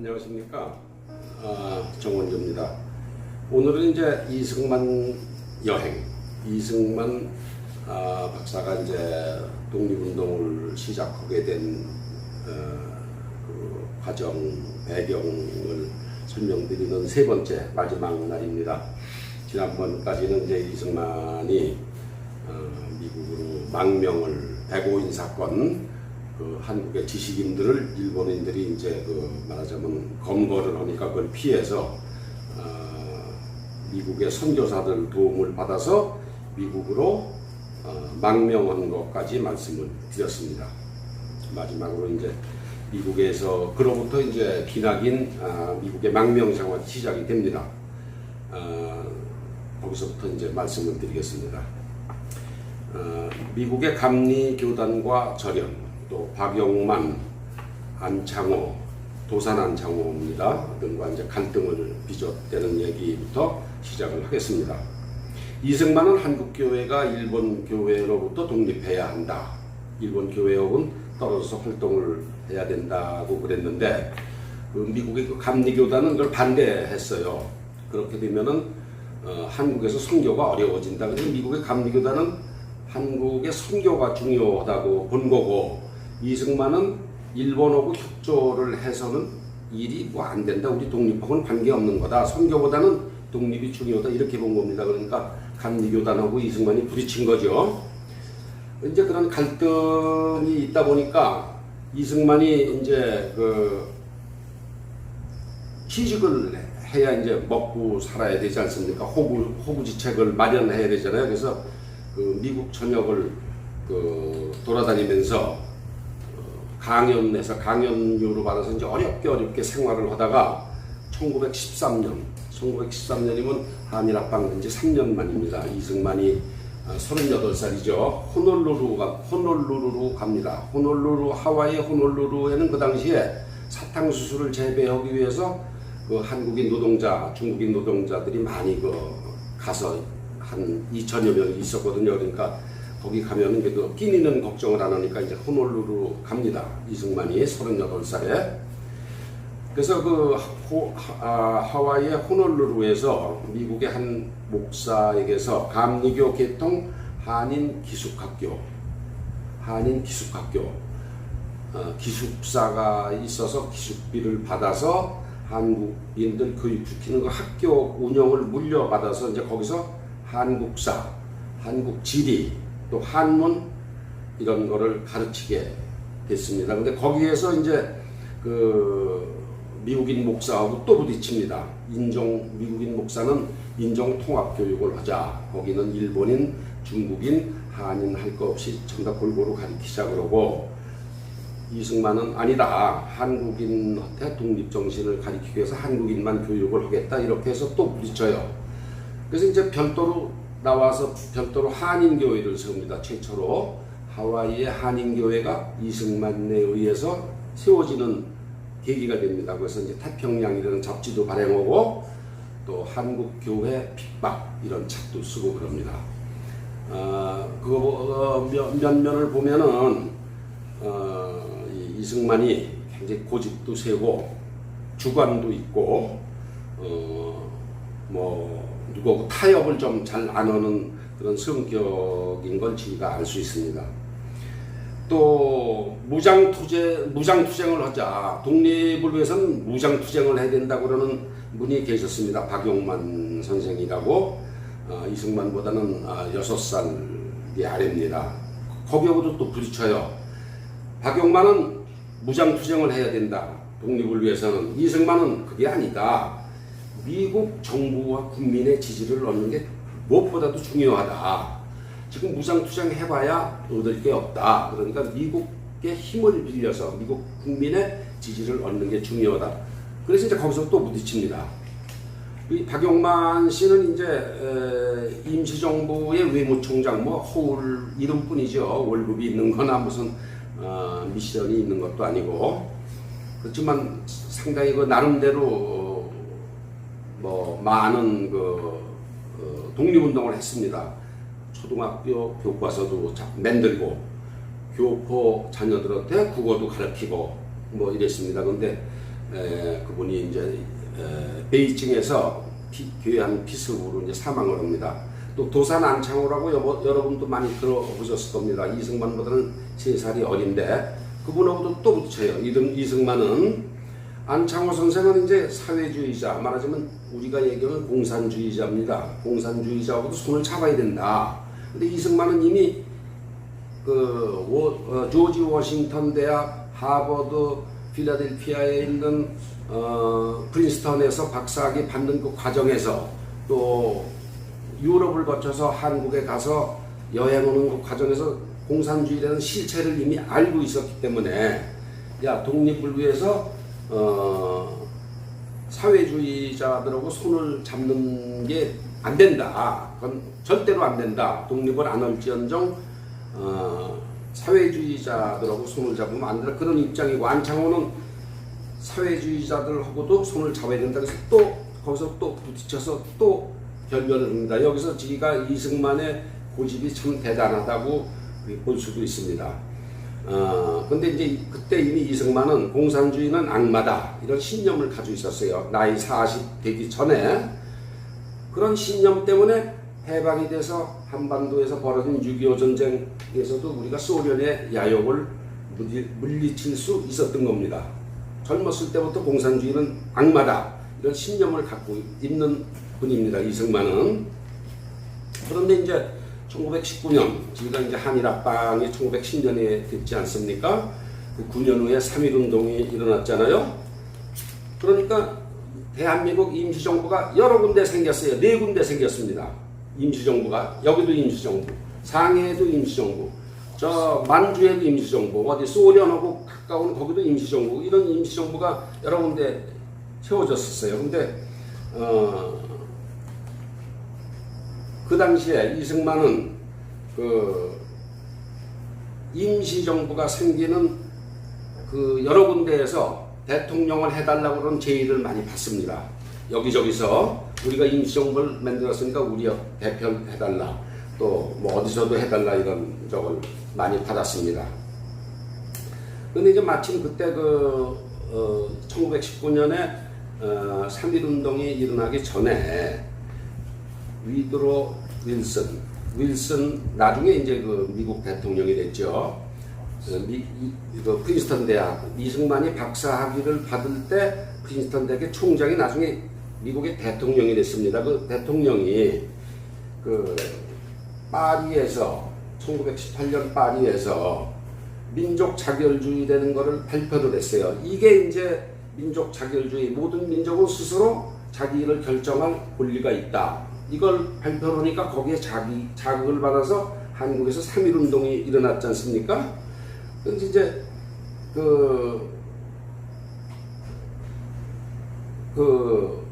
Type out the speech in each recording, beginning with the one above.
안녕하십니까. 정원주입니다. 오늘은 이제 이승만 여행, 이승만 박사가 이제 독립운동을 시작하게 된 그 과정, 배경을 설명드리는 세 번째 마지막 날입니다. 지난번까지는 이제 이승만이 미국으로 망명을 백오인 사건, 한국의 지식인들을 일본인들이 이제 말하자면 검거를 하니까 그걸 피해서 미국의 선교사들 도움을 받아서 미국으로 망명한 것까지 말씀을 드렸습니다. 마지막으로 이제 미국에서 그로부터 이제 기나긴 미국의 망명 생활이 시작이 됩니다. 거기서부터 이제 말씀을 드리겠습니다. 미국의 감리교단과 절연, 또 박영만, 안창호, 도산 안창호입니다. 등과 이제 갈등을 빚어대는 얘기부터 시작을 하겠습니다. 이승만은 한국 교회가 일본 교회로부터 독립해야 한다. 일본 교회하고는 떨어져서 활동을 해야 된다고 그랬는데 미국의 감리교단은 그걸 반대했어요. 그렇게 되면은 한국에서 선교가 어려워진다. 그래서 미국의 감리교단은 한국의 선교가 중요하다고 본 거고, 이승만은 일본하고 협조를 해서는 일이 뭐 안 된다. 우리 독립하고는 관계없는 거다. 선교보다는 독립이 중요하다. 이렇게 본 겁니다. 그러니까 감리교단하고 이승만이 부딪힌 거죠. 이제 그런 갈등이 있다 보니까 이승만이 이제 취직을 해야 이제 먹고 살아야 되지 않습니까? 호구지책을 마련해야 되잖아요. 그래서 미국 전역을 돌아다니면서 강연료로 받아서 이제 어렵게 생활을 하다가 1913년이면 한일합방 지 3년 만입니다. 이승만이 38살이죠. 호놀루루로 갑니다. 하와이 호놀루루에는 그 당시에 사탕수수를 재배하기 위해서 한국인 노동자, 중국인 노동자들이 많이 가서 한 2천여 명이 있었거든요. 그러니까 거기 가면은 그래도 끼니는 걱정을 안 하니까 이제 호놀루루 갑니다. 이승만이 38살에. 그래서 하와이의 호놀루루에서 미국의 한 목사에게서 감리교 계통 한인 기숙학교 기숙사가 있어서 기숙비를 받아서 한국인들 교육시키는 그 학교 운영을 물려받아서 이제 거기서 한국사, 한국지리, 또 한문 이런 거를 가르치게 됐습니다. 근데 거기에서 이제 미국인 목사하고 또 부딪힙니다. 미국인 목사는 인종 통합 교육을 하자. 거기는 일본인, 중국인, 한인 할 거 없이 전부 다 골고루 가르치자 그러고, 이승만은 아니다. 한국인한테 독립정신을 가르치기 위해서 한국인만 교육을 하겠다. 이렇게 해서 또 부딪혀요. 그래서 이제 별도로 나와서 별도로 한인교회를 세웁니다. 최초로 하와이의 한인교회가 이승만에 의해서 세워지는 계기가 됩니다. 그래서 이제 태평양이라는 잡지도 발행하고 또 한국교회 핍박 이런 책도 쓰고 그럽니다. 면면을 보면은 이승만이 굉장히 고집도 세고 주관도 있고 누구하고 타협을 좀 잘 안 하는 그런 성격인 걸 저희가 알 수 있습니다. 또 무장투쟁을 하자. 독립을 위해서는 무장투쟁을 해야 된다고 그러는 분이 계셨습니다. 박용만 선생이라고. 이승만보다는 6살이 아래입니다. 거기하고도 또 부딪혀요. 박용만은 무장투쟁을 해야 된다. 독립을 위해서는. 이승만은 그게 아니다. 미국 정부와 국민의 지지를 얻는 게 무엇보다도 중요하다. 지금 무장투쟁 해봐야 얻을 게 없다. 그러니까 미국의 힘을 빌려서 미국 국민의 지지를 얻는 게 중요하다. 그래서 이제 거기서 또 부딪힙니다. 이 박용만 씨는 이제 임시정부의 외무총장, 허울 이름뿐이죠. 월급이 있는 거나 무슨 미션이 있는 것도 아니고. 그렇지만 상당히 나름대로 많은 독립운동을 했습니다. 초등학교 교과서도 만들고 교포 자녀들한테 국어도 가르치고 이랬습니다. 근데 그분이 이제 베이징에서 귀한 피습으로 이제 사망을 합니다. 또 도산 안창호라고 여러분도 많이 들어보셨을 겁니다. 이승만보다는 3살이 어린데 그분하고도 또 붙여요. 이승만은 안창호 선생은 이제 사회주의자, 말하자면 우리가 얘기하는 공산주의자입니다. 공산주의자하고도 손을 잡아야 된다. 근데 이승만은 이미 조지 워싱턴 대학, 하버드, 필라델피아에 있는 프린스턴에서 박사학위 받는 그 과정에서 또 유럽을 거쳐서 한국에 가서 여행하는 그 과정에서 공산주의라는 실체를 이미 알고 있었기 때문에 야, 독립을 위해서 사회주의자들하고 손을 잡는 게 안 된다. 그건 절대로 안 된다. 독립을 안 할지언정 사회주의자들하고 손을 잡으면 안 된다. 그런 입장이고, 안창호는 사회주의자들하고도 손을 잡아야 된다. 그래서 또 거기서 또 부딪혀서 또 결별을 합니다. 여기서 지가 이승만의 고집이 참 대단하다고 볼 수도 있습니다. 근데 이제 그때 이미 이승만은 공산주의는 악마다 이런 신념을 가지고 있었어요. 나이 40 되기 전에. 그런 신념 때문에 해방이 돼서 한반도에서 벌어진 6.25 전쟁에서도 우리가 소련의 야욕을 물리칠 수 있었던 겁니다. 젊었을 때부터 공산주의는 악마다 이런 신념을 갖고 있는 분입니다. 이승만은. 그런데 이제 1919년, 저희가 이제 한일합방이 1910년에 됐지 않습니까? 그 9년 후에 3.1운동이 일어났잖아요. 그러니까 대한민국 임시정부가 여러 군데 생겼어요. 4군데 생겼습니다. 임시정부가. 여기도 임시정부, 상해에도 임시정부, 저 만주에도 임시정부, 어디 소련하고 가까운 거기도 임시정부, 이런 임시정부가 여러 군데 세워졌었어요. 근데 그 당시에 이승만은 그 임시정부가 생기는 그 여러 군데에서 대통령을 해달라고 그런 제의를 많이 받습니다. 여기저기서 우리가 임시정부를 만들었으니까 우리 대표 해달라, 또 뭐 어디서도 해달라, 이런 적을 많이 받았습니다. 근데 이제 마침 그때 1919년에 3.1운동이 일어나기 전에 위드로 윌슨 나중에 이제 그 미국 대통령이 됐죠. 프린스턴 대학, 이승만이 박사학위를 받을 때 프린스턴 대학의 총장이 나중에 미국의 대통령이 됐습니다. 그 대통령이 그 파리에서 1918년 파리에서 민족 자결주의라는 것을 발표를 했어요. 이게 이제 민족 자결주의, 모든 민족은 스스로 자기를 결정할 권리가 있다. 이걸 발표하니까 거기에 자극을 받아서 한국에서 3.1운동이 일어났지 않습니까? 그래서 이제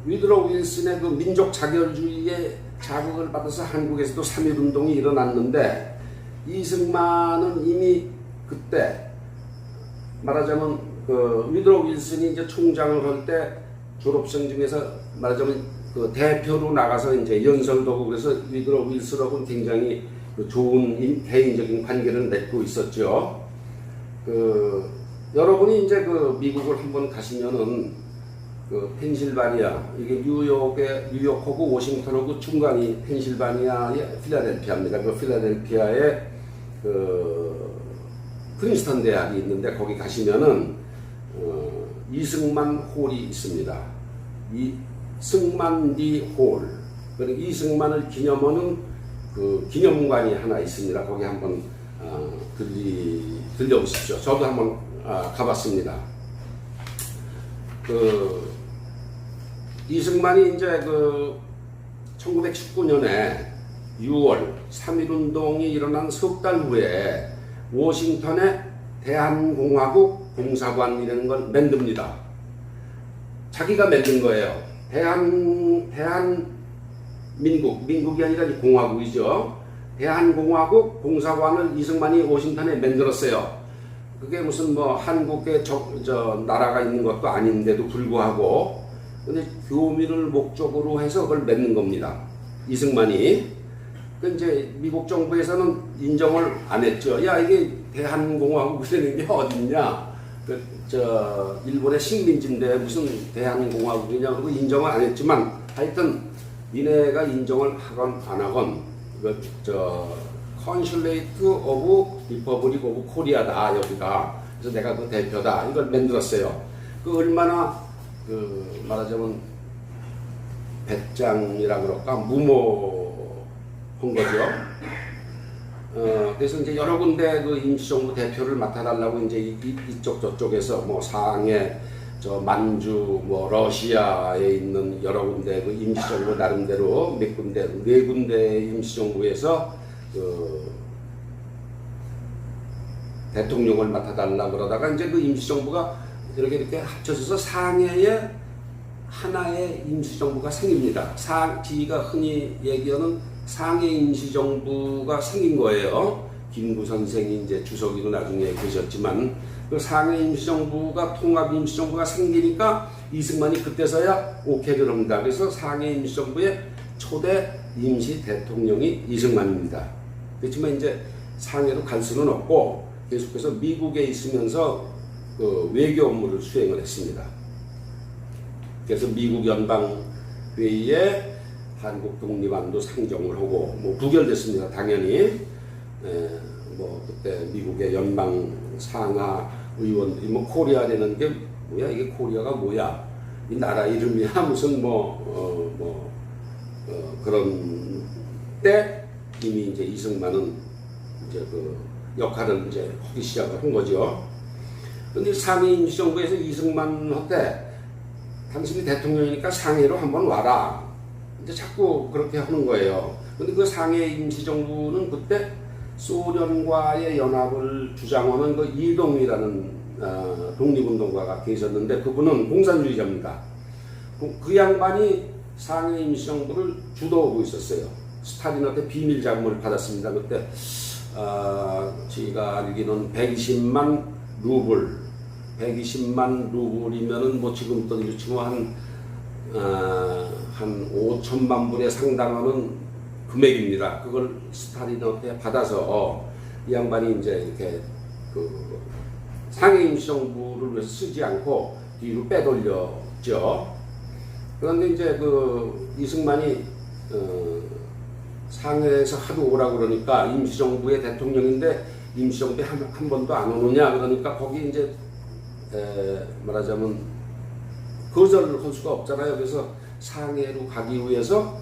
위드로 윌슨의 그 민족 자결주의에 자극을 받아서 한국에서도 3.1운동이 일어났는데, 이승만은 이미 그때 말하자면 위드로 윌슨이 이제 총장을 할 때 졸업생 중에서 말하자면 그 대표로 나가서 이제 연설도 하고, 그래서 위드로 윌슨하고는 굉장히 좋은 개인적인 관계를 맺고 있었죠. 여러분이 이제 미국을 한번 가시면은 펜실바니아, 이게 뉴욕하고 워싱턴하고 중간이 펜실바니아의 필라델피아입니다. 그 필라델피아에 프린스턴 대학이 있는데, 거기 가시면은 이승만 홀이 있습니다. 이승만리 홀. 그리고 이승만을 기념하는 그 기념관이 하나 있습니다. 거기 한번 들려보십시오. 저도 한번 가봤습니다. 이승만이 이제 1919년에 6월 3.1운동이 일어난 석 달 후에 워싱턴에 대한공화국 공사관이라는 걸 만듭니다. 자기가 만든 거예요. 민국이 아니라 공화국이죠. 대한공화국 공사관을 이승만이 워싱턴에 만들었어요. 그게 무슨 뭐 한국에 나라가 있는 것도 아닌데도 불구하고, 근데 교민을 목적으로 해서 그걸 맺는 겁니다. 이승만이. 그 이제 미국 정부에서는 인정을 안 했죠. 야, 이게 대한공화국이라는 게 어딨냐? 일본의 식민지인데 무슨 대한공화국이냐 그러고 인정을 안 했지만 하여튼 니네가 인정을 하건 안 하건 컨슐레이트 오브 리퍼블릭 오브 코리아다 여기가. 그래서 내가 그 대표다 이걸 만들었어요. 그 얼마나 말하자면 배짱이라 그럴까 무모한 거죠. 그래서 이제 여러 군데 그 임시정부 대표를 맡아달라고 이제 이쪽 저쪽에서 뭐 상해, 만주, 뭐 러시아에 있는 여러 군데 그 임시정부 나름대로 몇 군데, 4군데 임시정부에서 그 대통령을 맡아달라 그러다가 이제 그 임시정부가 이렇게 합쳐져서 상해에 하나의 임시정부가 생깁니다. 지가 흔히 얘기하는 상해 임시정부가 생긴 거예요. 김구 선생이 이제 주석이로 나중에 계셨지만 그 상해 임시정부가 통합 임시정부가 생기니까 이승만이 그때서야 오케이를 합니다. 그래서 상해 임시정부의 초대 임시 대통령이 이승만입니다. 그렇지만 이제 상해로 갈 수는 없고 계속해서 미국에 있으면서 그 외교 업무를 수행을 했습니다. 그래서 미국 연방회의에 한국 독립안도 상정을 하고 뭐 부결됐습니다. 당연히 뭐 그때 미국의 연방 상하 의원들이 뭐 코리아라는 게 뭐야 이게 코리아가 뭐야 이 나라 이름이야 무슨 그런 때 이미 이제 이승만은 이제 그 역할을 이제 하기 시작을 한 거죠. 근데 상해 임시정부에서 이승만한테 당신이 대통령이니까 상해로 한번 와라. 이제 자꾸 그렇게 하는 거예요. 근데 그 상해 임시정부는 그때 소련과의 연합을 주장하는 그 이동이라는 독립운동가가 계셨는데 그분은 공산주의자입니다. 그 양반이 상해 임시정부를 주도하고 있었어요. 스탈린한테 비밀 자금을 받았습니다. 그때 제가 알기로는 120만 루블, 120만 루블이면은 뭐 지금 돈으로 치면 한 5천만 불에 상당하는 금액입니다. 그걸 스탈린한테 받아서 이 양반이 이제 이렇게 그 상해 임시정부를 위해서 쓰지 않고 뒤로 빼돌렸죠. 그런데 이제 그 이승만이 상해에서 하도 오라 그러니까 임시정부의 대통령인데 임시정부에 한 번도 안 오느냐 그러니까 거기 이제 말하자면 거절을 할 수가 없잖아요. 그래서 상해로 가기 위해서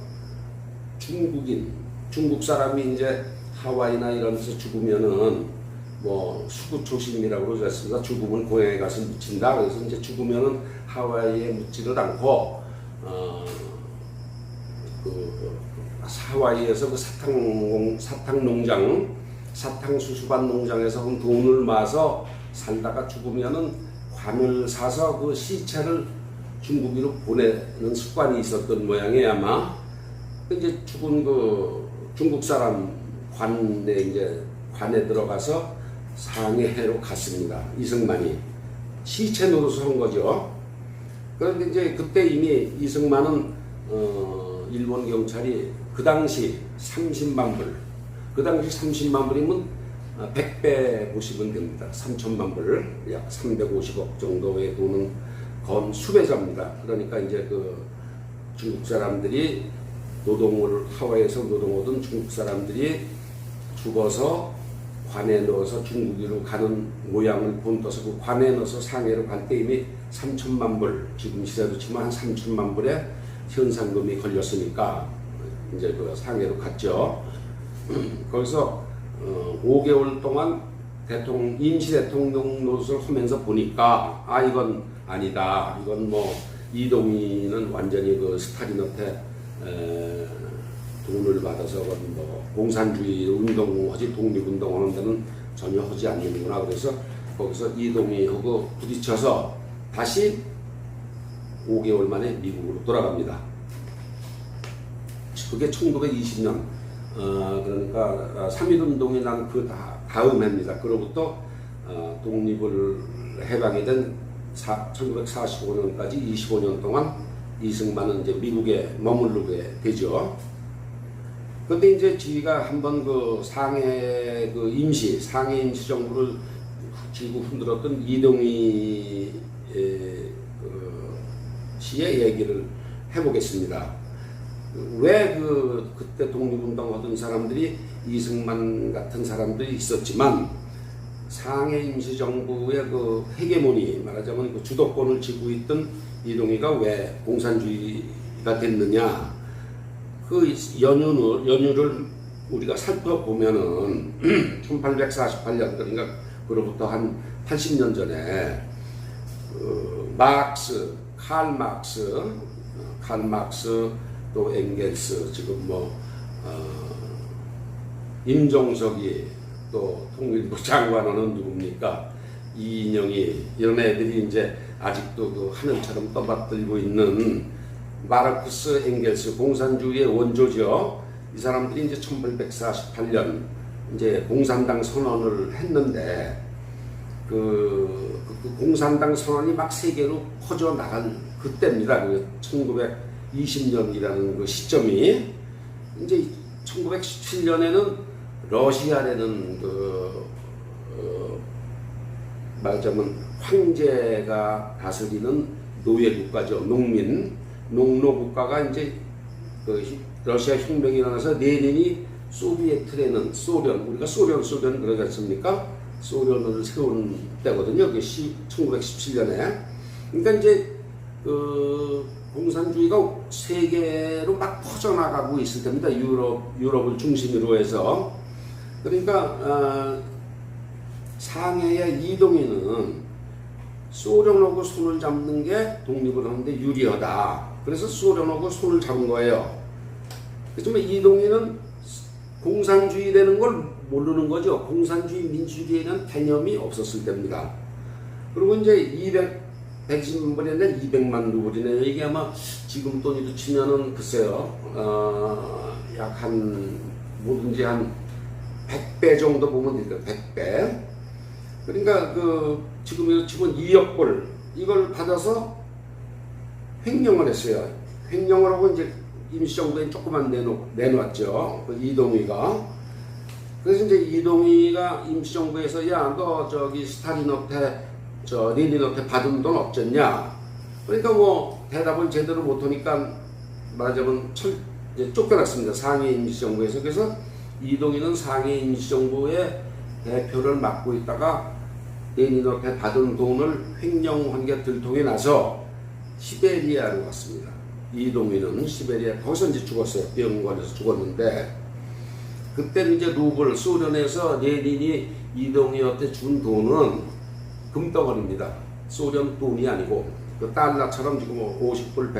중국 사람이 이제 하와이나 이런 데서 죽으면은 뭐 수구초심이라고 그러셨습니다. 죽으면 고향에 가서 묻힌다. 그래서 이제 죽으면은 하와이에 묻지를 않고 하와이에서 그 사탕수수밭 농장에서 돈을 모아서 살다가 죽으면은 관을 사서 그 시체를 중국으로 보내는 습관이 있었던 모양이에요 아마. 이제 죽은 그 중국 사람 관에 들어가서 상해로 갔습니다. 이승만이 시체 노릇을 한 거죠. 그런데 이제 그때 이미 이승만은 일본 경찰이 그 당시 30만 불, 그 당시 30만 불이면 100배 보시면 됩니다. 3천만 불, 약 350억 정도의 돈은 건 수배자입니다. 그러니까 이제 그 중국 사람들이 하와이에서 노동하던 중국 사람들이 죽어서 관에 넣어서 중국으로 가는 모양을 본떠서 그 관에 넣어서 상해로 갈 때 이미 3천만 불, 지금 시세로 치면 한 3천만 불의 현상금이 걸렸으니까 이제 그 상해로 갔죠. 거기서 5개월 동안 임시 대통령 노릇을 하면서 보니까 이건 아니다. 이건 뭐 이동희는 완전히 그 스탈린한테 돈을 받아서 뭐 공산주의 운동하지 독립운동하는 데는 전혀 하지 않는구나. 그래서 거기서 이동희하고 부딪혀서 다시 5개월 만에 미국으로 돌아갑니다. 그게 1920년 그러니까 3.1운동이 난 그 다음 해입니다. 그로부터 독립을 해방이 된 1945년까지 25년 동안 이승만은 이제 미국에 머무르게 되죠. 근데 이제 지가 한번 그 상해 임시정부를 지구 흔들었던 이동희 씨의 얘기를 해보겠습니다. 왜 그때 독립운동하던 사람들이 이승만 같은 사람들이 있었지만 상해 임시정부의 그 헤게모니, 말하자면 그 주도권을 쥐고 있던 이동희가 왜 공산주의가 됐느냐, 그 연유를 우리가 살펴보면은 1848년, 그러니까 그로부터 한 80년 전에 칼 막스 또 엥겔스, 지금 임종석이, 또 통일부 장관은 누굽니까? 이인영이, 이런 애들이 이제 아직도 그 하늘처럼 떠받들고 있는 마르크스 엥겔스, 공산주의의 원조죠. 이 사람들이 이제 1848년 이제 공산당 선언을 했는데 그 공산당 선언이 막 세계로 퍼져 나갈 그때입니다. 그 1920년이라는 그 시점이. 이제 1917년에는 러시아라는 말하자면 황제가 다스리는 노예 국가죠. 농노 국가가 이제 러시아 혁명이 일어나서 레닌이 소비에트라는 우리가 소련 그러지 않습니까? 소련을 세운 때거든요. 그게 1917년에. 그러니까 이제 공산주의가 세계로 막 퍼져나가고 있을 때입니다. 유럽을 중심으로 해서. 그러니까 상해의 이동희는 소련하고 손을 잡는 게 독립을 하는데 유리하다. 그래서 소련하고 손을 잡은 거예요. 그렇지만 이동희는 공산주의 되는 걸 모르는 거죠. 공산주의, 민주주의에는 개념이 없었을 때입니다. 그리고 이제 120만불이었는데 200만 루블이네요. 이게 아마 지금 돈으로 치면은 글쎄요, 약 뭐든지 한 100배 정도 보면 돼요. 100배. 그러니까 지금 2억 불, 이걸 받아서 횡령을 했어요. 횡령을 하고 이제 임시정부에 조금만 내놓았죠. 그 이동희가. 그래서 이제 이동희가 임시정부에서 너 스탈린한테 레닌한테 받은 돈 없겠냐. 그러니까 대답을 제대로 못하니까 말하자면 쫓겨났습니다. 상해 임시정부에서. 그래서 이동희는 상해 임시정부의 대표를 맡고 있다가 레닌한테 받은 돈을 횡령한 게 들통이 나서 시베리아로 갔습니다. 이동희는 시베리아, 거기서 이제 죽었어요. 병 걸려서 죽었는데, 그때 이제 루블, 소련에서 레닌이 이동희한테 준 돈은 금덩어리입니다. 소련 돈이 아니고, 그 달러처럼 지금 50불,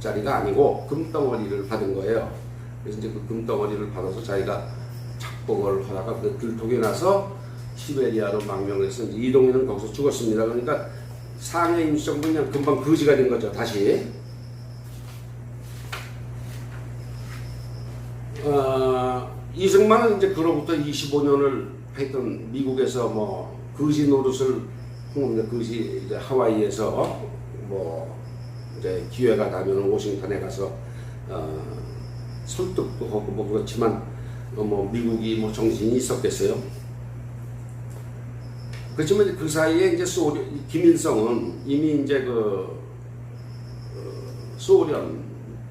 100불짜리가 아니고 금덩어리를 받은 거예요. 그래서 이제 그 금덩어리를 받아서 자기가 착복을 하다가 그 들통이 나서 시베리아로 망명을 해서 이동희는 거기서 죽었습니다. 그러니까 상해 임시정부는 그냥 금방 거지가 된 거죠, 다시. 이승만은 이제 그로부터 25년을 하여튼 미국에서 거지 노릇을 거지 이제 하와이에서 이제 기회가 나면 워싱턴에 가서 설득도 하고 그렇지만 미국이 정신이 있었겠어요. 그렇지만 그 사이에 이제 김일성은 이미 이제 소련,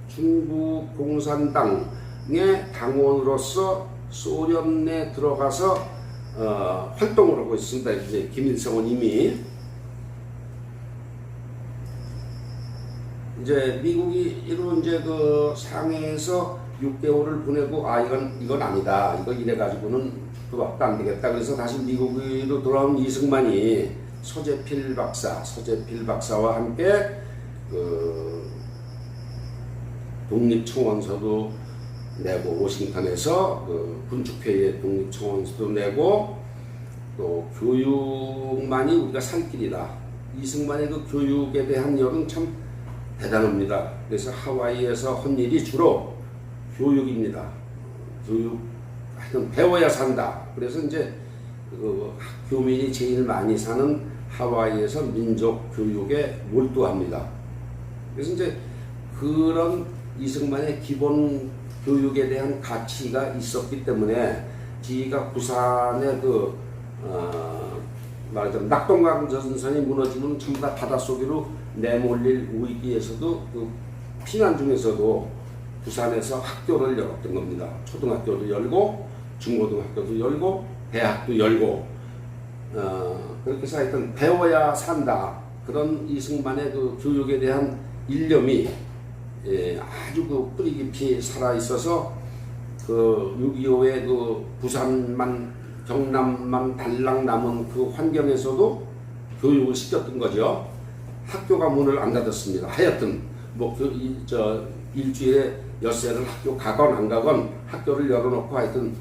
중국 공산당의 당원으로서 소련에 들어가서 활동을 하고 있습니다. 이제 김일성은 이미 이제 미국이 이제 상해에서 6개월을 보내고 이건 아니다. 이거 이래 가지고는 그밖에 안 되겠다. 그래서 다시 미국으로 돌아온 이승만이 서재필 박사와 함께 독립청원서도 내고, 워싱턴에서 군축회의에 독립청원서도 내고, 또 교육만이 우리가 살 길이다. 이승만의 그 교육에 대한 열은 참 대단합니다. 그래서 하와이에서 한 일이 주로 교육입니다. 하여튼 배워야 산다. 그래서 이제 교민이 제일 많이 사는 하와이에서 민족 교육에 몰두합니다. 그래서 이제 그런 이승만의 기본 교육에 대한 가치가 있었기 때문에 지가 부산의 말하자면 낙동강 전선이 무너지면 전부 다 바닷속으로 내몰릴 위기에서도 그 피난 중에서도 부산에서 학교를 열었던 겁니다. 초등학교도 열고 중고등학교도 열고 대학도 열고 그렇게 해서 하여튼 배워야 산다 그런 이승만의 그 교육에 대한 일념이 아주 그 뿌리 깊이 살아 있어서 그 6.25의 그 부산만 경남만 달랑 남은 그 환경에서도 교육을 시켰던 거죠. 학교가 문을 안 닫았습니다. 하여튼 뭐 일주일에 엿새를 학교 가건 안 가건 학교를 열어놓고 하여튼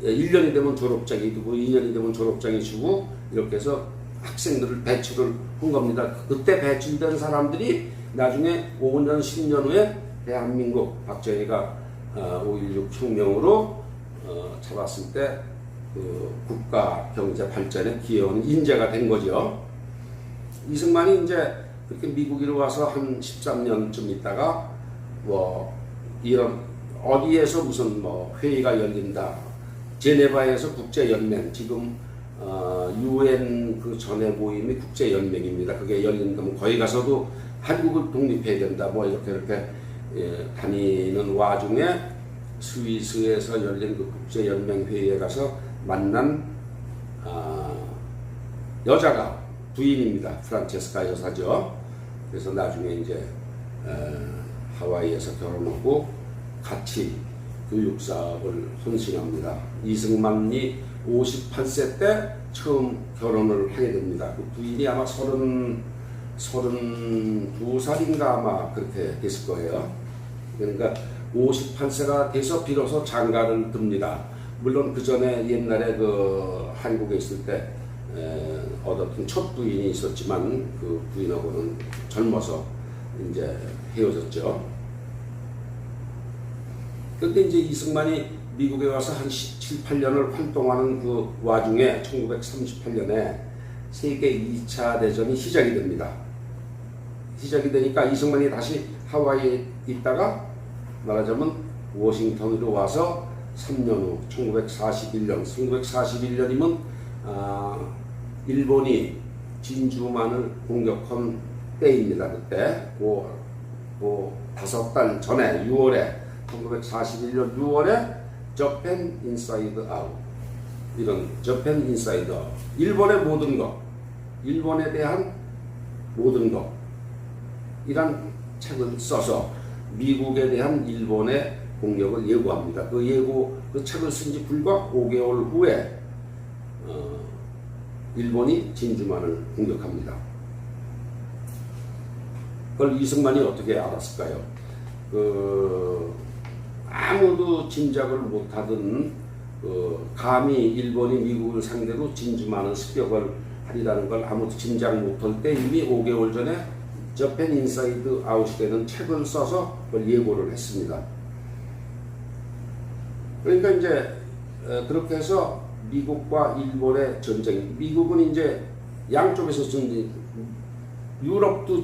1년이 되면 졸업장이 주고 2년이 되면 졸업장이 주고 이렇게 해서 학생들을 배출을 한 겁니다. 그때 배출된 사람들이 나중에 5년 10년 후에 대한민국 박정희가 5.16 혁명으로 잡았을 때 그 국가 경제 발전에 기여하는 인재가 된 거죠. 이승만이 이제 그렇게 미국에 와서 한 13년쯤 있다가 뭐 이런 어디에서 무슨 뭐 회의가 열린다. 제네바에서 국제연맹 지금 UN 그 전에 모임이 국제연맹입니다. 그게 열린다면 거기 가서도 한국을 독립해야 된다. 뭐 이렇게 다니는 와중에 스위스에서 열린 그 국제연맹 회의에 가서 만난 여자가 부인입니다. 프란체스카 여사죠. 그래서 나중에 이제 하와이에서 결혼하고 같이 교육사업을 헌신합니다. 이승만이 58세 때 처음 결혼을 하게 됩니다. 그 부인이 아마 32살인가 아마 그렇게 됐을 거예요. 그러니까 58세가 돼서 비로소 장가를 듭니다. 물론 그 전에 옛날에 그 한국에 있을 때 얻었던 첫 부인이 있었지만 그 부인하고는 젊어서 이제 헤어졌죠. 그런데 이제 이승만이 미국에 와서 한 7, 8년을 활동하는 그 와중에 1938년에 세계 2차 대전이 시작이 됩니다. 시작이 되니까 이승만이 다시 하와이에 있다가 말하자면 워싱턴으로 와서 3년 후 1941년이면 일본이 진주만을 공격한 때입니다. 그때 그 5달 전에 6월에 1941년 6월에 저펜 인사이드 아웃 이런 저펜 인사이드 아웃 일본의 모든 것 일본에 대한 모든 것 이란 책을 써서 미국에 대한 일본의 공격을 예고합니다. 그 책을 쓴 지 불과 5개월 후에 일본이 진주만을 공격합니다. 그걸 이승만이 어떻게 알았을까요? 아무도 짐작을 못하던 감히 일본이 미국을 상대로 진주만을 습격을 하리라는 걸 아무도 짐작 못할 때 이미 5개월 전에 저펜 인사이드 아웃이라는 책을 써서 그걸 예고를 했습니다. 그러니까 이제 그렇게 해서 미국과 일본의 전쟁, 미국은 이제 양쪽에서 전쟁, 유럽도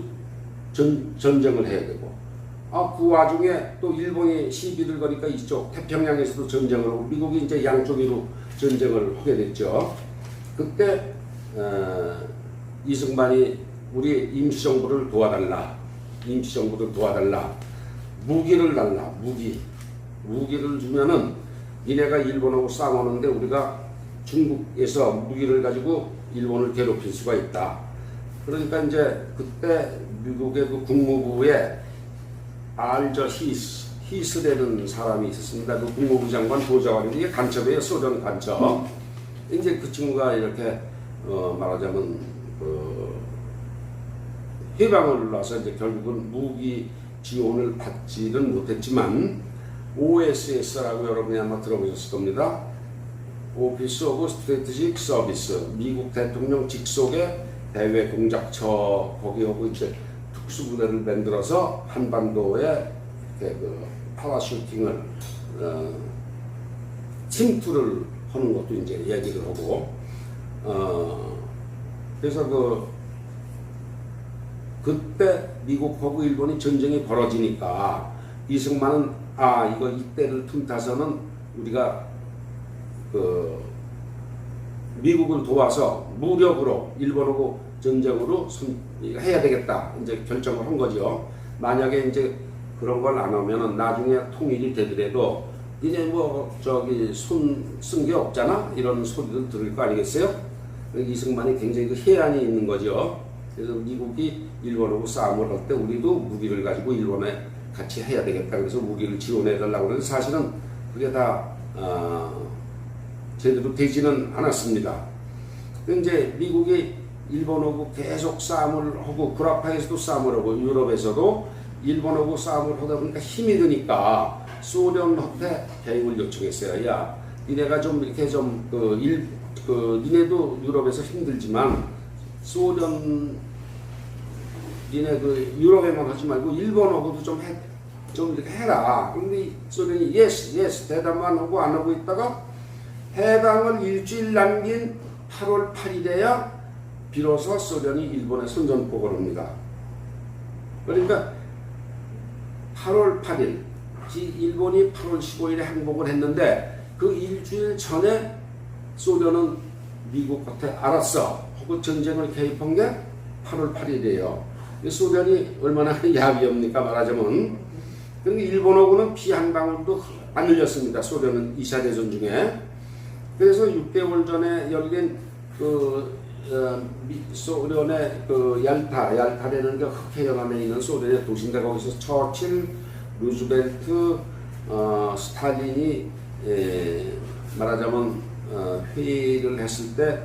전쟁을 해야 되고, 그 와중에 또 일본이 시비를 거니까 이쪽 태평양에서도 전쟁을 하고, 미국이 이제 양쪽으로 전쟁을 하게 됐죠. 그때 이승만이 우리 임시정부를 도와달라, 무기를 달라, 무기를 주면은 니네가 일본하고 싸우는데 우리가 중국에서 무기를 가지고 일본을 괴롭힐 수가 있다. 그러니까 이제 그때 미국의 그 국무부에 알저 히스라는 사람이 있었습니다. 그 국무부 장관 보좌관인데 이게 간첩이에요. 소련 간첩. 이제 그 친구가 이렇게 말하자면 해방을 나서 이제 결국은 무기 지원을 받지는 못했지만 OSS라고 여러분이 아마 들어보셨을 겁니다. 오피스 오브 스트래티직 서비스, 미국 대통령 직속의 대외 공작처 거기하고 이제 특수부대를 만들어서 한반도에 그 파라슈팅을 침투를 하는 것도 이제 얘기를 하고 그래서 그때 미국하고 일본이 전쟁이 벌어지니까 이승만은 이거 이때를 틈타서는 우리가 미국을 도와서 무력으로 일본하고 전쟁으로 해야 되겠다 이제 결정을 한 거죠. 만약에 이제 그런 걸 안 하면은 나중에 통일이 되더라도 이제 뭐 저기 손 쓴 게 없잖아 이런 소리를 들을 거 아니겠어요? 이승만이 굉장히 그 해안이 있는 거죠. 그래서 미국이 일본하고 싸움을 할 때 우리도 무기를 가지고 일본에 같이 해야 되겠다. 그래서 무기를 지원해 달라고 그러는데 사실은 그게 다 제대로 되지는 않았습니다. 이제 미국이 일본하고 계속 싸움을 하고 구라파에서도 싸움을 하고 유럽에서도 일본하고 싸움을 하다 보니까 힘이 드니까 소련한테 개입을 요청했어요. 야, 니네가 좀 이렇게 좀 니네도 유럽에서 힘들지만 소련 니네 유럽에만 하지 말고 일본하고도 좀 이렇게 해라. 근데 소련이 예스 대답만 하고 안 하고 있다가 해방을 일주일 남긴 8월 8일에야 비로소 소련이 일본에 선전포고를 합니다. 그러니까 8월 8일, 일본이 8월 15일에 항복을 했는데 그 일주일 전에 소련은 미국 곁에 알았어 하고 전쟁을 개입한 게 8월 8일이에요. 소련이 얼마나 야비합니까 말하자면. 그러니까 일본하고는 피 한 방울도 안 흘렸습니다. 소련은 2차 대전 중에. 그래서 6개월 전에 열린 소련의 얄타라는 게 흑해연안에 있는 소련의 도시인데 거기서 처칠, 루즈벨트, 스탈린이 말하자면 회의를 했을 때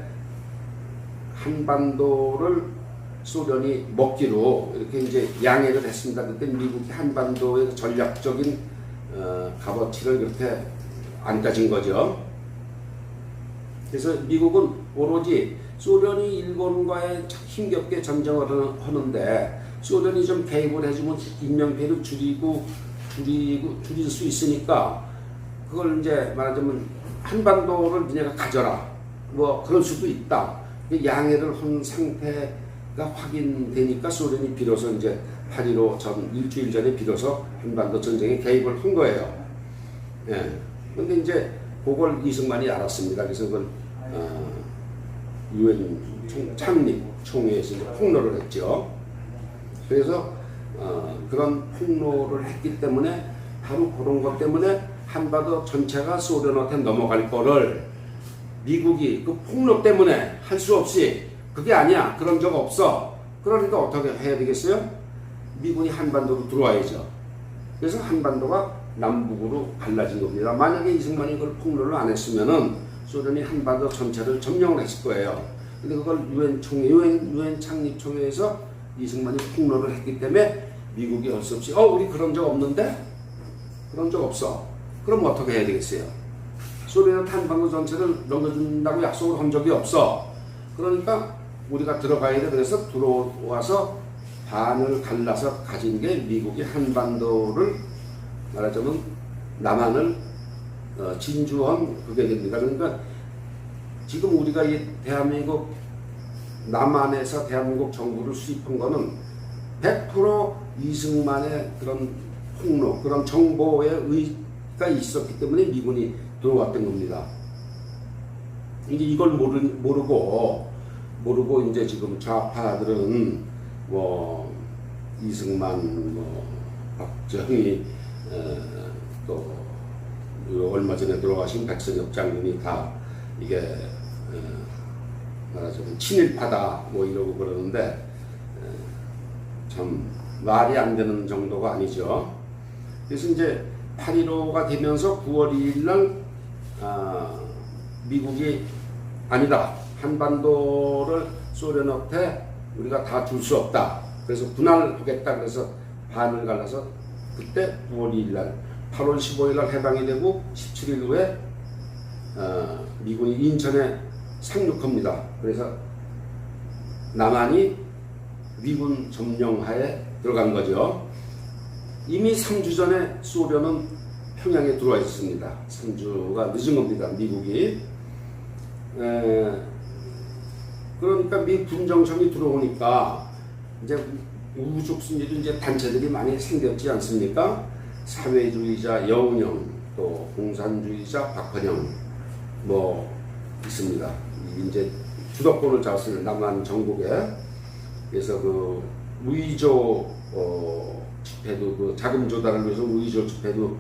한반도를 소련이 먹기로 이렇게 이제 양해를 했습니다. 그때 미국이 한반도의 전략적인 값어치를 그렇게 안 따진 거죠. 그래서 미국은 오로지 소련이 일본과의 힘겹게 전쟁을 하는데 소련이 좀 개입을 해주면 인명피해를 줄일 수 있으니까 그걸 이제 말하자면 한반도를 니네가 가져라 뭐 그럴 수도 있다. 양해를 한 상태가 확인되니까 소련이 비로소 이제 8.15 전 일주일 전에 비로소 한반도 전쟁에 개입을 한 거예요. 예. 근데 이제 그걸 이승만이 알았습니다. 그래서 그걸 유엔 창립 총회에서 폭로를 했죠. 그래서 그런 폭로를 했기 때문에 바로 그런 것 때문에 한반도 전체가 소련한테 넘어갈 거를 미국이 그 폭로 때문에 할 수 없이 그게 아니야 그런 적 없어. 그러니까 어떻게 해야 되겠어요? 미군이 한반도로 들어와야죠. 그래서 한반도가 남북으로 갈라진 겁니다. 만약에 이승만이 그걸 폭로를 안 했으면은 소련이 한반도 전체를 점령을 했을 거예요. 근데 그걸 유엔 창립 총회에서 이승만이 폭로를 했기 때문에 미국이 할 수 없이 우리 그런 적 없는데? 그런 적 없어. 그럼 어떻게 해야 되겠어요? 소련은 한반도 전체를 넘겨준다고 약속을 한 적이 없어. 그러니까 우리가 들어가야 돼. 그래서 들어와서 반을 갈라서 가진 게 미국이 한반도를 말하자면 남한을 진주한 그게 됩니다. 그러니까 지금 우리가 이 대한민국 남한에서 대한민국 정부를 수입한 거는 100% 이승만의 그런 폭로, 그런 정보의 의가 있었기 때문에 미군이 들어왔던 겁니다. 이제 이걸 모르고 이제 지금 좌파들은 뭐 이승만, 뭐 박정희, 또 얼마 전에 돌아가신 백선엽 장군이 다 이게 말하자면 친일파다 뭐 이러고 그러는데 참 말이 안 되는 정도가 아니죠. 그래서 이제 8.15가 되면서 9월 2일 날 미국이 아니다. 한반도를 소련한테 우리가 다 줄 수 없다. 그래서 분할하겠다. 그래서 반을 갈라서 그때 9월 2일 날 8월 15일 날 해방이 되고 17일 후에 미군이 인천에 상륙합니다. 그래서 남한이 미군 점령하에 들어간 거죠. 이미 3주 전에 소련은 평양에 들어와 있었습니다. 3주가 늦은 겁니다. 미국이. 그러니까 미 군정청이 들어오니까 이제 우죽 순위도 이제 단체들이 많이 생겼지 않습니까? 사회주의자 여운형, 또 공산주의자 박헌영, 뭐 있습니다. 이제 주도권을 잡았어요. 남한 전국에. 그래서 그 우이조 집회도 그 자금 조달을 위해서 우이조 집회도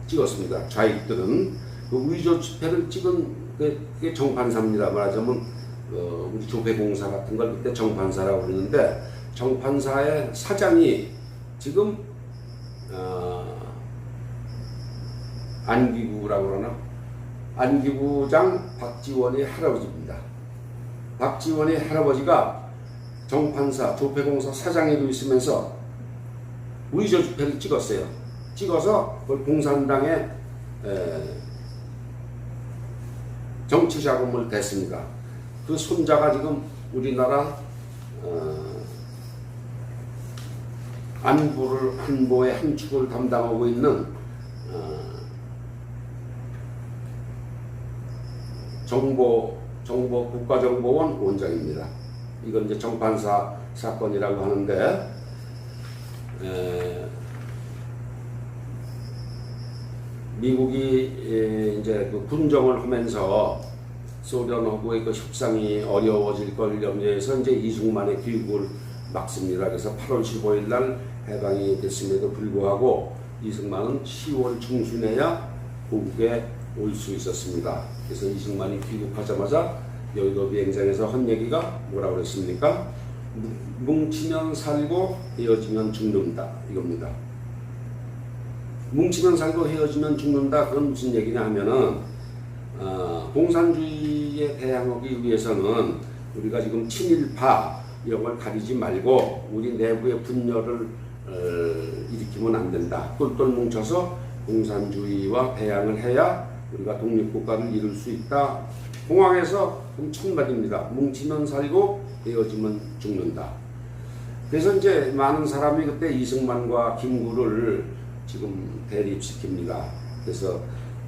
찍었습니다. 좌익들은 그 우이조 집회를 찍은 그게 정판사입니다. 말하자면 우리 조폐공사 같은 걸 그때 정판사라고 그러는데 정판사의 사장이 지금 안기구라고 그러나 안기구장 박지원의 할아버지입니다. 박지원의 할아버지가 정판사 조폐공사 사장에도 있으면서 우이조 집회를 찍었어요. 찍어서 그걸 공산당에 정치 자금을 댔습니다. 그 손자가 지금 우리나라 안보의 한 축을 담당하고 있는 국가정보원 원장입니다. 이건 이제 정판사 사건이라고 하는데 미국이 이제 그 군정을 하면서 소련하고의 그 협상이 어려워질 걸 염려해서 이제 이승만의 귀국을 막습니다. 그래서 8월 15일 날 해방이 됐음에도 불구하고 이승만은 10월 중순에야 고국에 올 수 있었습니다. 그래서 이승만이 귀국하자마자 여의도 비행장에서 한 얘기가 뭐라고 그랬습니까? 뭉치면 살고 헤어지면 죽는다 이겁니다. 뭉치면 살고 헤어지면 죽는다. 그건 무슨 얘기냐 하면은 공산주의에 대항하기 위해서는 우리가 지금 친일파 이런 걸 가리지 말고 우리 내부의 분열을 일으키면 안 된다. 똘똘 뭉쳐서 공산주의와 대항을 해야 우리가 독립국가를 이룰 수 있다. 공항에서 천마디입니다. 뭉치면 살고 헤어지면 죽는다. 그래서 이제 많은 사람이 그때 이승만과 김구를 지금 대립시킵니다. 그래서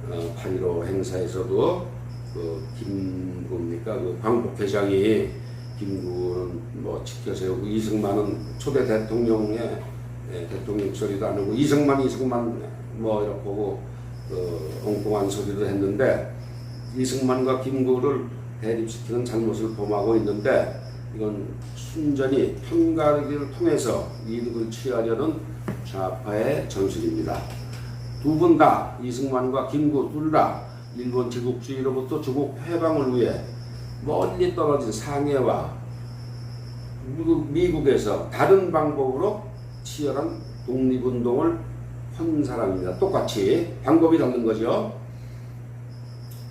8.15 행사에서도 그 그 광복회장이 김구는 뭐 지켜세우고 이승만은 초대 대통령의 대통령 소리도 안 하고 이승만 뭐 이렇게 하고 엉뚱한 소리를 했는데 이승만과 김구를 대립시키는 잘못을 범하고 있는데 이건 순전히 편가르기를 통해서 이득을 취하려는 좌파의 전술입니다. 두 분 다 이승만과 김구 둘 다 일본 제국주의로부터 조국 해방을 위해 멀리 떨어진 상해와 미국에서 다른 방법으로 치열한 독립운동을 한 사람입니다. 똑같이 방법이 다른 거죠.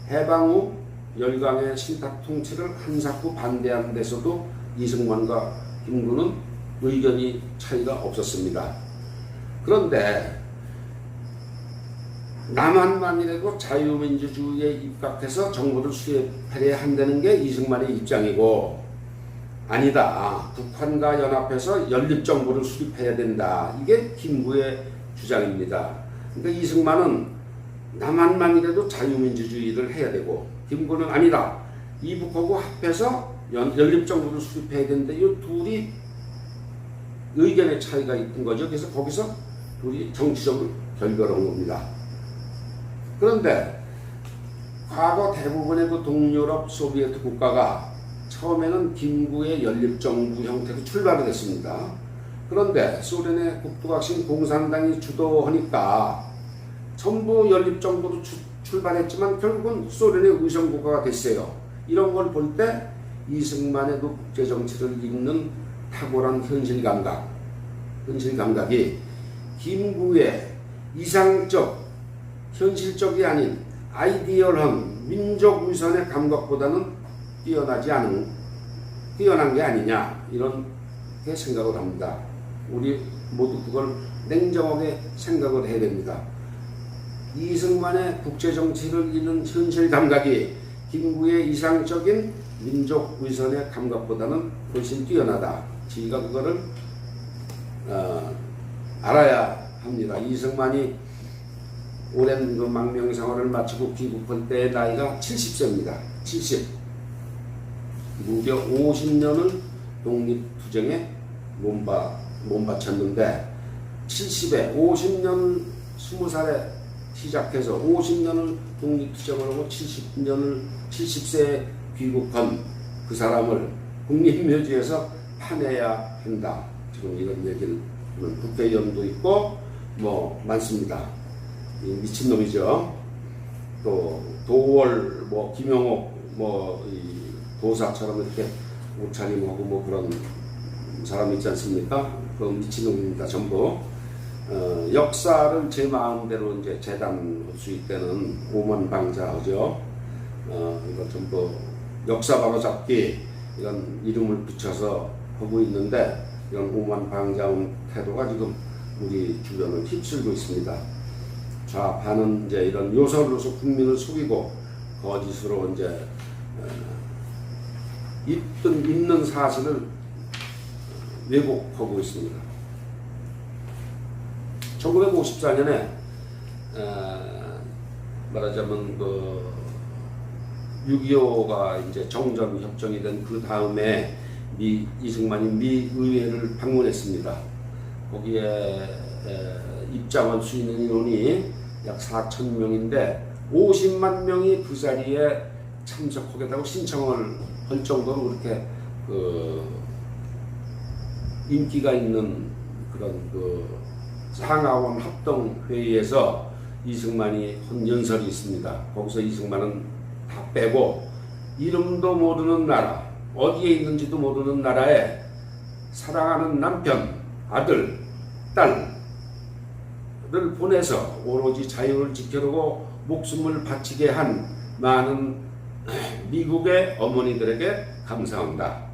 해방 후 열강의 신탁 통치를 한사코 반대하는 데서도 이승만과 김구는 의견이 차이가 없었습니다. 그런데 남한만이라도 자유민주주의에 입각해서 정부를 수립해야 한다는 게 이승만의 입장이고 아니다. 북한과 연합해서 연립정부를 수립해야 된다. 이게 김구의 주장입니다. 그러니까 이승만은 남한만이라도 자유민주주의를 해야 되고 김구는 아니다. 이북하고 합해서 연립정부를 수립해야 된다. 이 둘이 의견의 차이가 있는 거죠. 그래서 거기서 둘이 정치적으로 결별한 겁니다. 그런데 과거 대부분의 그 동유럽 소비에트 국가가 처음에는 김구의 연립정부 형태로 출발을 했습니다. 그런데 소련의 국도각신 공산당이 주도하니까 전부 연립정부로 출발했지만 결국은 소련의 의정국가가 됐어요. 이런 걸 볼 때 이승만의 그 국제정치를 읽는 탁월한 현실감각이 김구의 이상적, 현실적이 아닌 아이디얼한 민족 위선의 감각보다는 뛰어난 게 아니냐 이렇게 생각을 합니다. 우리 모두 그걸 냉정하게 생각을 해야 됩니다. 이승만의 국제정치를 읽는 현실 감각이 김구의 이상적인 민족 위선의 감각보다는 훨씬 뛰어나다. 저희가 그거를 알아야 합니다. 이승만이 오랜 그 망명 생활을 마치고 귀국할 때의 나이가 70세입니다. 70. 무려 50년을 독립투쟁에 몸바쳤는데 70에 50년 20살에 시작해서 50년을 독립투쟁을 하고 70세 귀국한 그 사람을 국립묘지에서 파내야 한다. 지금 이런 얘기를 국회의원도 있고 뭐 많습니다. 미친놈이죠. 또 도월 뭐 김영옥 뭐 이 도사처럼 이렇게 옷차림하고 뭐 그런 사람 있지 않습니까? 그 미친놈입니다. 전부. 역사를 제 마음대로 이제 재단할 수 있다는 오만방자하죠. 이거 전부 역사 바로잡기 이런 이름을 붙여서 하고 있는데 이런 오만방자한 태도가 지금 우리 주변을 휩쓸고 있습니다. 좌파는 이제 이런 요설로서 국민을 속이고 거짓으로 이제 있는 사실을 왜곡하고 있습니다. 1954년에 말하자면 그 6.25가 이제 정전 협정이 된 그 다음에 이승만이 미 의회를 방문했습니다. 거기에 입장할 수 있는 인원이 약 4,000명인데 50만 명이 그 자리에 참석하겠다고 신청을 할 정도로 그렇게 인기가 있는 그런 상하원 합동회의에서 이승만이 한 연설이 있습니다. 거기서 이승만은 다 빼고 이름도 모르는 나라, 어디에 있는지도 모르는 나라에 사랑하는 남편, 아들, 딸을 보내서 오로지 자유를 지키려고 목숨을 바치게 한 많은 미국의 어머니들에게 감사한다.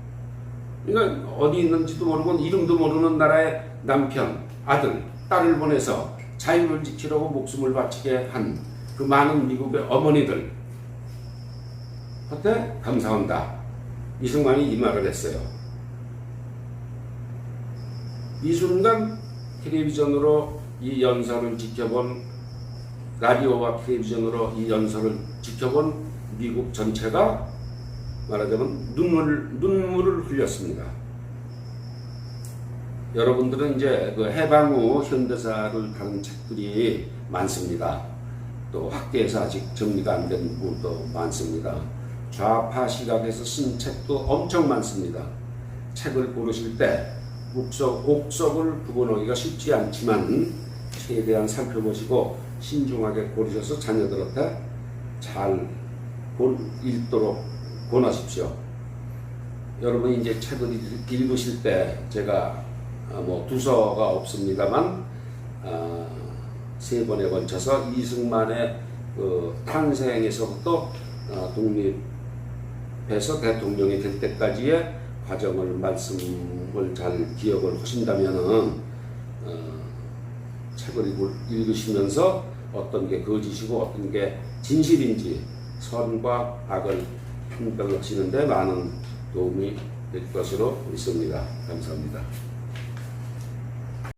그러니까 어디 있는지도 모르고 이름도 모르는 나라에 남편, 아들, 딸을 보내서 자유를 지키려고 목숨을 바치게 한 그 많은 미국의 어머니들 한테 감사한다. 이승만이 이 말을 했어요. 이 순간 텔레비전으로 이 연설을 지켜본 라디오와 텔레비전으로 이 연설을 지켜본 미국 전체가 말하자면 눈물을 흘렸습니다. 여러분들은 이제 그 해방 후 현대사를 다룬 책들이 많습니다. 또 학계에서 아직 정리가 안 된 부분도 많습니다. 좌파 시각에서 쓴 책도 엄청 많습니다. 책을 고르실 때 옥석을 구분하기가 쉽지 않지만 최대한 살펴보시고 신중하게 고르셔서 자녀들한테 잘 읽도록 권하십시오. 여러분이 이제 책을 읽으실 때 제가 뭐 두서가 없습니다만 3번에 걸쳐서 이승만의 그 탄생에서부터 독립해서 대통령이 될 때까지의 과정을 말씀을 잘 기억을 하신다면은 책을 읽으시면서 어떤 게 거짓이고 어떤 게 진실인지 선과 악을 판별하시는데 많은 도움이 될 것으로 믿습니다. 감사합니다.